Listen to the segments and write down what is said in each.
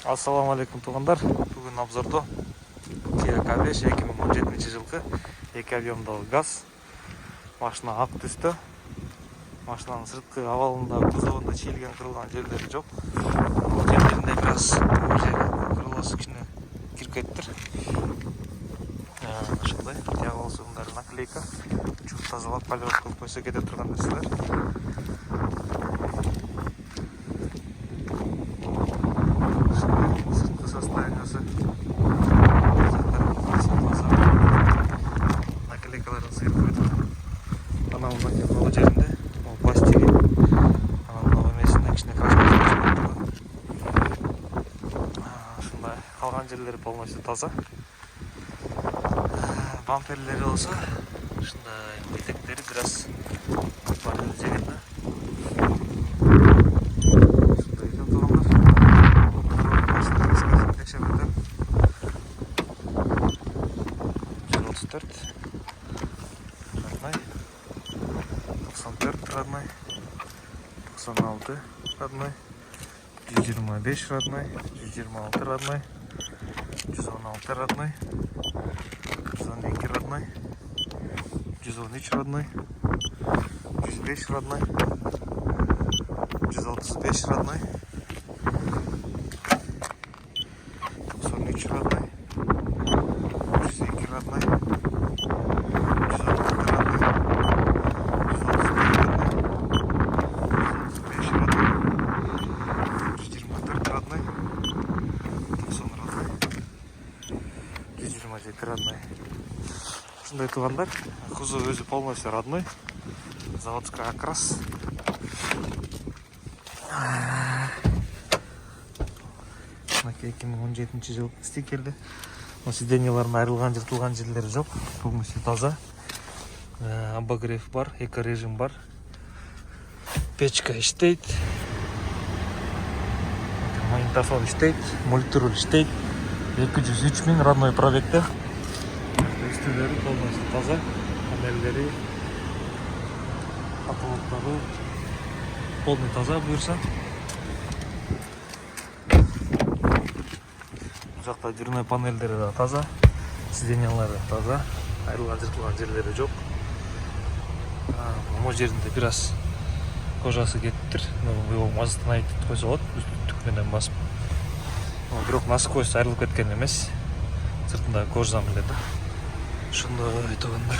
Ассаламу алейкум туугандар. Бүгүн обзордо Kia K5 2017 жылкы 2 объемдогу газ машина ак түстө. Машинанын сырткы абалында кузовунда чийилген кырылган жерлери жок. Бул жерлеринде бир аз кырыласы кичине кирип кетиптир. Ушундай тияк болсо мындай наклейка чуп тазалап полировка кылып койсо кете турган нерселер. Состояниясы наклейкаларын сыйып койдук. Анан мына жеринде пластиги анан мына эмесинде кичине краска чыгып турган. Ушундай калган жерлери полностью таза. Бамперлери болсо ушундай этектери бир аз жеген да. Ушундай экен туугандар. Текшерүүдө 134 родной, 94 родной, 96 родной, 125 родной, 126 родной, 116 родной, 112 родной, 113 родной, 105 родной, 135 родной, 93 родной, 102 родной, 116 родной, 135 родной, 124 родной, 90 родной, 127 родной. Ушундай туугандар, кузов өзү полностью родной, заводской окрас. Мынакей 2017 жыл стикерли. Сиденьяларына айрылган жыртылган жерлери жок, полностью таза. Обогрев бар, эко-режим бар. Печка иштейт. Магнитофон иштейт, мультируль иштейт. 203 000 родной пробегде. Үстүлөрү полностью таза. Панелдери, потолоктору полный таза буюрса. Бул жакта дверной панелдери да таза, сиденьялары таза, айрылган жыртылган жерлери жок. Могу жеринде бир аз кожасы кетиптир. Бул мазасына айтып койсо болот, түк менен басып. Бирок насквозь айрылып кеткен эмес. Сыртындагы кожадан эле да. Ошондой туугандар.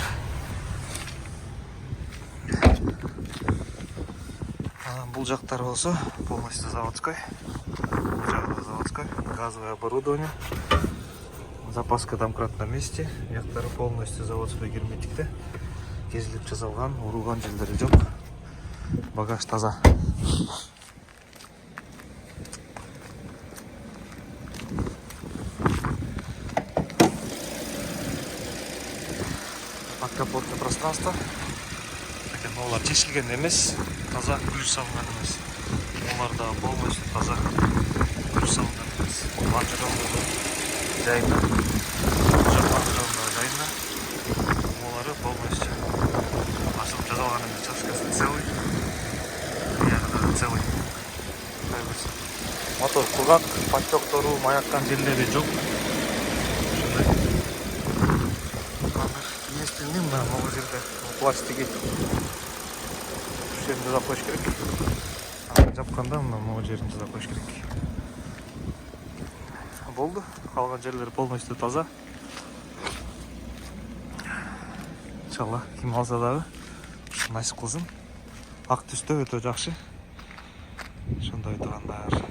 Бул жактар болсо полностью заводской. Бул жагы заводской, газовое оборудование. Запаска домкрат на месте. Жактары полностью заводской герметикте. Кезилип жасалган, урулган жерлери жок. Багаж таза. Подкапотное пространство. Олар чечилген эмес, таза ключ салынган эмес. Олар да полностью таза ключ салынган эмес. Лонжерондогу жайында, лонжерондогу жайында. Олары полностью ашып жасалган эмес. Чашкасы целый, ягы целый. Мотор кургак, подтектору, маяктан жерлери жок. Единственный на могу жерде пластиги. Жерин жасап коюш керек. Жапканда мына могу жерин жасап коюш керек. Болду. Калган жерлери полностью таза. Иншалла ким алса дагы насип кылсын. Ак түстө өтө жакшы. Ошондой туугандар.